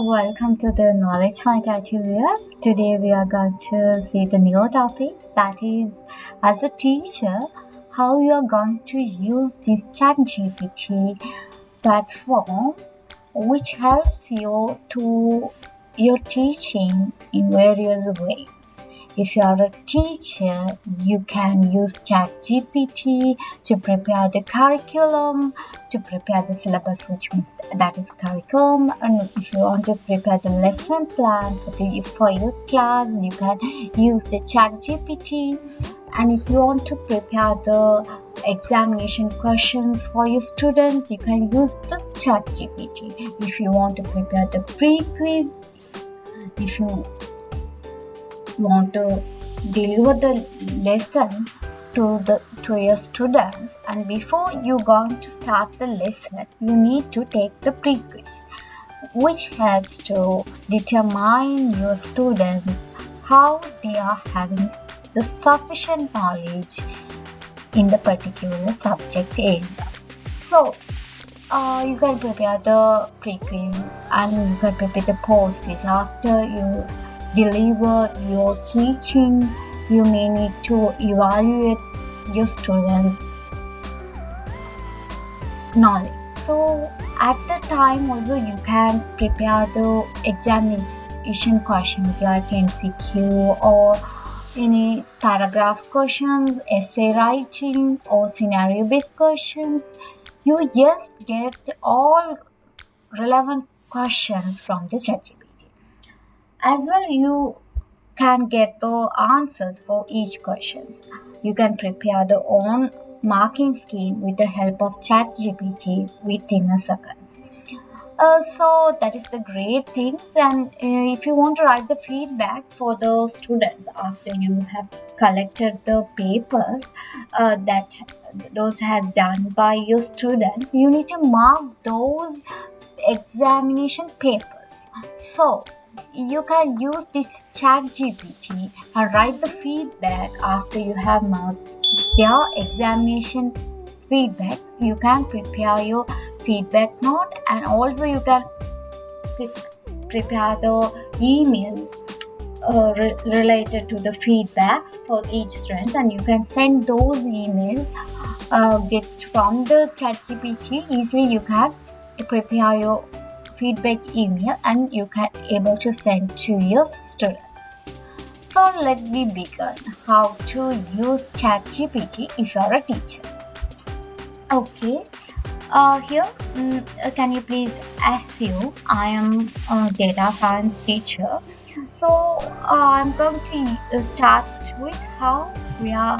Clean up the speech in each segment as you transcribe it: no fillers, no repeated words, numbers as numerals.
welcome to the Knowledge Point viewers. Today we are going to see the new topic, that is, as a teacher, how you are going to use this ChatGPT platform, which helps you to your teaching in various ways. If you are a teacher, you can use ChatGPT to prepare the curriculum, to prepare the syllabus, which means that is curriculum. And if you want to prepare the lesson plan for your class, you can use the ChatGPT. And if you want to prepare the examination questions for your students, you can use the ChatGPT. If you want to prepare the pre-quiz, if you want to deliver the lesson to your students, and before you're going to start the lesson, you need to take the pre-quiz, which helps to determine your students how they are having the sufficient knowledge in the particular subject area. So you can prepare the pre-quiz and you can prepare the post-quiz. After you deliver your teaching, you may need to evaluate your students' knowledge. So at the time also you can prepare the examination questions like MCQ or any paragraph questions, essay writing or scenario-based questions. You just get all relevant questions from the ChatGPT. As well, you can get the answers for each questions. You can prepare the own marking scheme with the help of ChatGPT within a seconds. So that is the great things. And if you want to write the feedback for the students after you have collected the papers that those has done by your students, you need to mark those examination papers. So you can use this ChatGPT and write the feedback after you have marked their examination feedbacks. You can prepare your feedback note, and also you can prepare the emails related to the feedbacks for each student, and you can send those emails get from the ChatGPT. Easily you can prepare your feedback email and you can able to send to your students. So let me begin how to use ChatGPT if you are a teacher. Okay, here can you please assume I am a data science teacher. So I'm going to start with how we are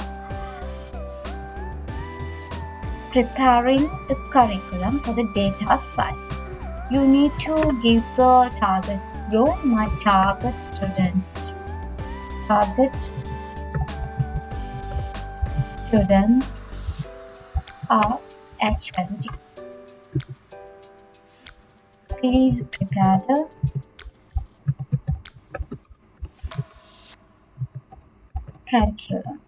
preparing the curriculum for the data science. You need to give the target group. My target students are H20. Please prepare the curriculum.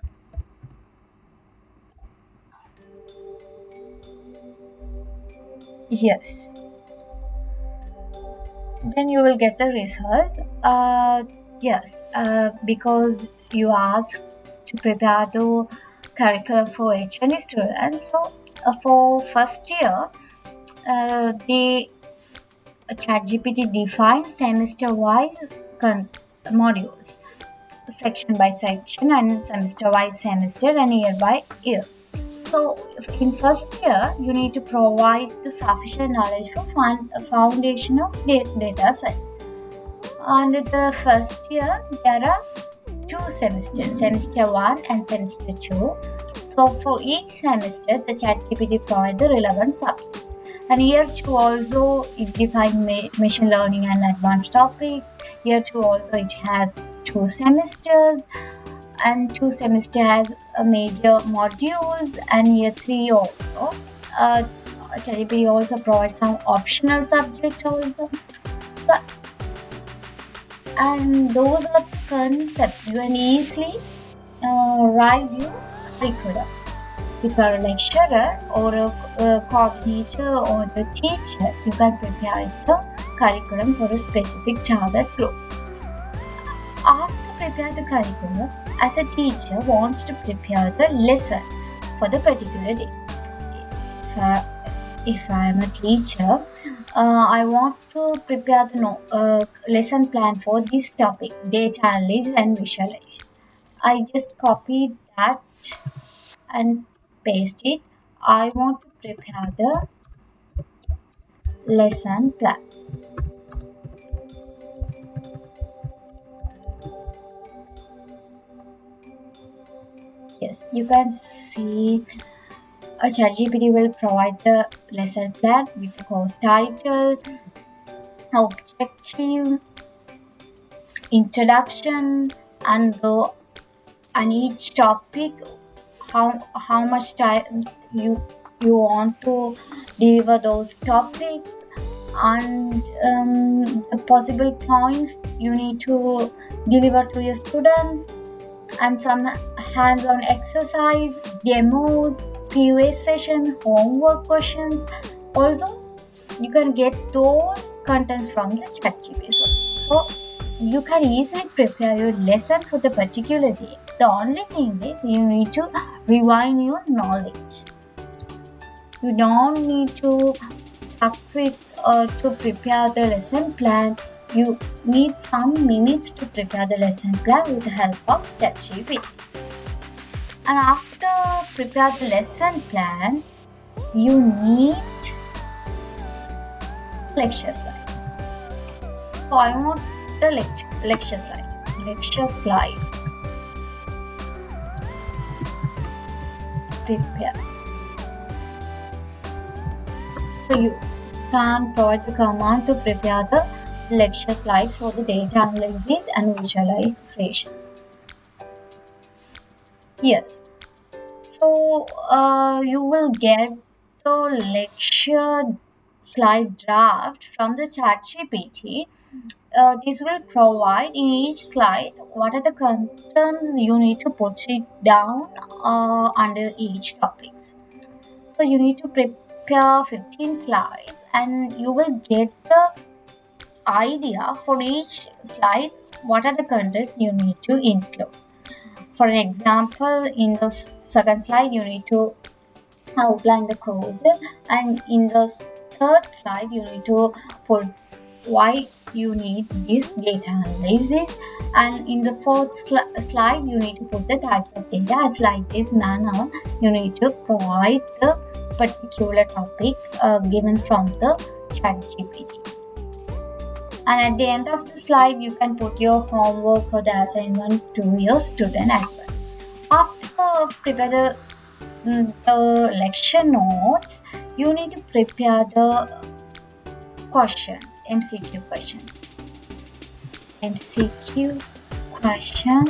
Yes. Then you will get the results. Yes, because you asked to prepare the curriculum for H20 students. So for first year, the ChatGPT defines semester-wise modules, section by section, and semester-wise semester, and year by year. So in first year, you need to provide the sufficient knowledge for foundation of data science. And the first year, there are two semesters, semester 1 and semester 2. So for each semester, the ChatGPT provides the relevant subjects. And year 2 also, it defines machine learning and advanced topics. Year 2 also, it has 2 semesters. And 2 semesters has a major modules, and year 3 also. ChatGPT also provides some optional subject also. And those are concepts you can easily write your curriculum. If you are a lecturer or a coordinator or the teacher, you can prepare the curriculum for a specific target group. After prepare the curriculum, as a teacher wants to prepare the lesson for the particular day. If I am a teacher, I want to prepare the lesson plan for this topic, data analysis and visualization. I just copied that and paste it. I want to prepare the lesson plan. Yes, you can see a ChatGPT will provide the lesson plan with the course title, objective, introduction, and each topic, how much time you want to deliver those topics, and the possible points you need to deliver to your students, and some hands-on exercise, demos, POA session, homework questions. Also, you can get those contents from the ChatGPT. So you can easily prepare your lesson for the particular day. The only thing is you need to refine your knowledge. You don't need to stuck with to prepare the lesson plan. You need some minutes to prepare the lesson plan with the help of ChatGPT. And after prepare the lesson plan, you need lecture slide. So I want the lecture slide. Lecture slides. Prepare. So you can provide the command to prepare the lecture slides for the data analysis and visualization. Yes. So you will get the lecture slide draft from the ChatGPT. This will provide in each slide what are the contents you need to put it down under each topics. So you need to prepare 15 slides and you will get the idea for each slide what are the contents you need to include. For an example, in the second slide you need to outline the course, and in the third slide you need to put why you need this data analysis, and in the fourth slide you need to put the types of data. As like this manner you need to provide the particular topic given from the ChatGPT. And at the end of the slide you can put your homework or the assignment to your student as well. After prepare the lecture notes, you need to prepare the questions, MCQ questions. MCQ question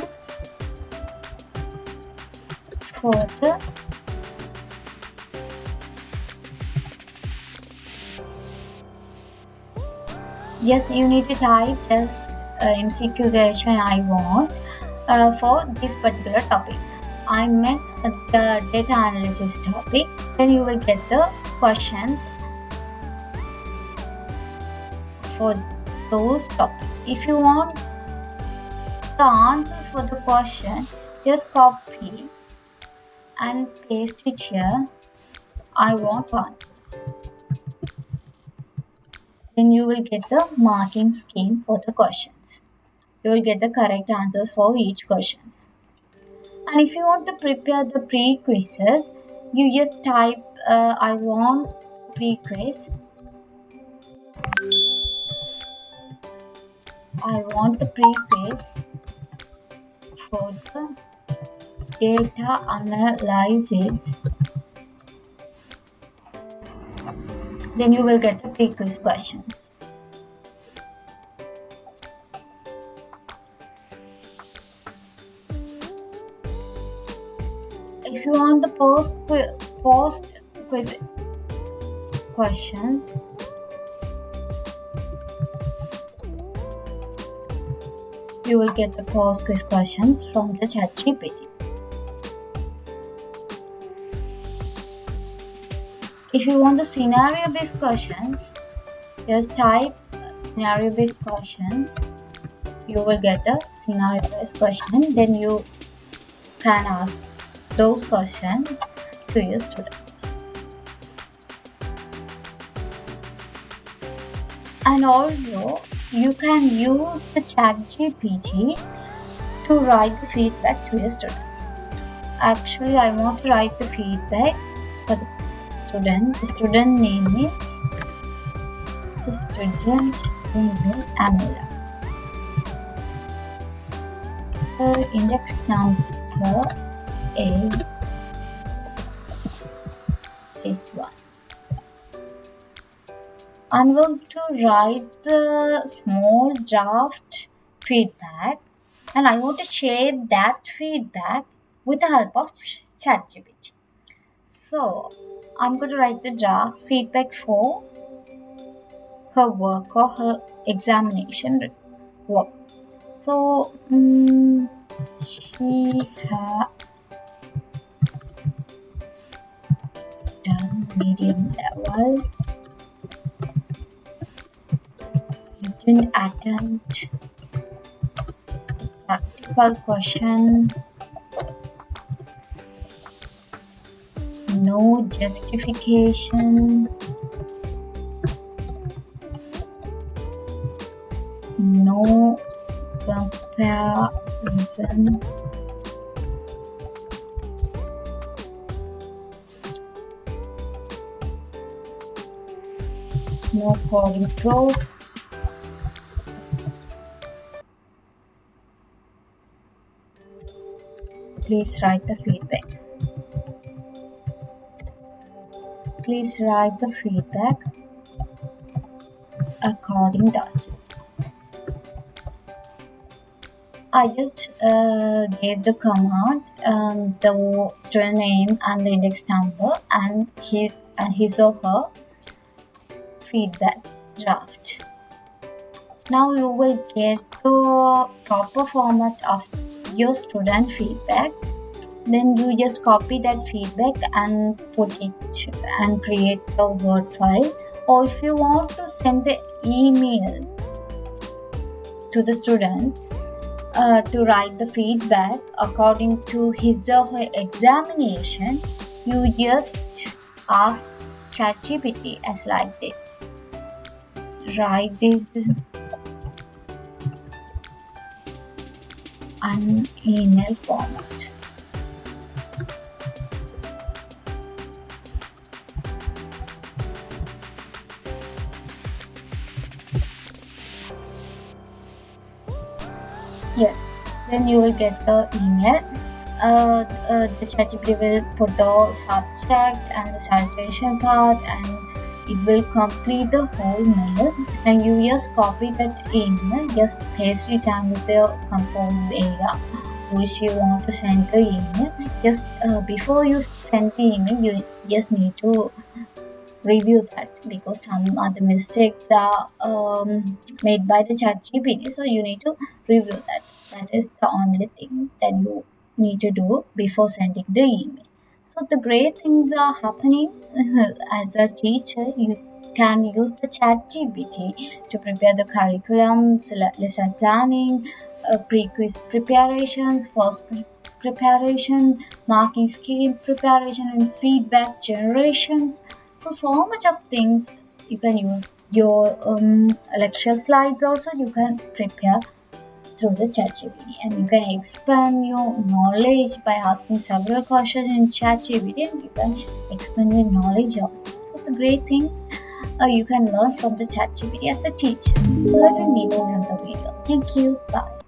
for the yes, you need to type just MCQ question I want for this particular topic. I meant the data analysis topic. Then you will get the questions for those topics. If you want the answers for the question, just copy and paste it here. I want answers. Then you will get the marking scheme for the questions. You will get the correct answers for each questions. And if you want to prepare the pre-quizzes, you just type I want pre-quiz. I want the pre-quiz for the data analysis. Then you will get the pre-quiz questions. If you want the post-quiz questions, you will get the post-quiz questions from the ChatGPT. If you want the scenario-based questions, just type scenario-based questions. You will get the scenario-based question. Then you can ask those questions to your students. And also, you can use the ChatGPT to write the feedback to your students. Actually, I want to write the feedback for the student. The student name is Amila. Her index number is this one. I'm going to write the small draft feedback, and I want to share that feedback with the help of ChatGPT. So I'm going to write the draft feedback for her work or her examination work. So she had done medium level. Didn't attempt practical question. No justification. No comparison. No coding proof. Please write the feedback. Please write the feedback according that. I just gave the command, the student name and the index number and his or her feedback draft. Now you will get the proper format of your student feedback. Then you just copy that feedback and put it and create a Word file. Or if you want to send the email to the student to write the feedback according to his or her examination, you just ask ChatGPT as like this. Write this an email format. Yes, then you will get the email. The ChatGPT will put the subject and the citation part, and it will complete the whole mail. And you just copy that email, just paste it under the compose area which you want to send the email. Just before you send the email, you just need to review that, because some other mistakes are made by the ChatGPT, so you need to review that. That is the only thing that you need to do before sending the email. So the great things are happening. As a teacher, you can use the ChatGPT to prepare the curriculum, lesson planning, pre-quiz preparations, post-quiz preparation, marking scheme preparation, and feedback generations. So much of things you can use. Your lecture slides also you can prepare through the ChatGPT, and you can expand your knowledge by asking several questions in ChatGPT, and you can expand your knowledge also. So the great things you can learn from the ChatGPT as a teacher. Let me meet you in the video. Thank you. Bye.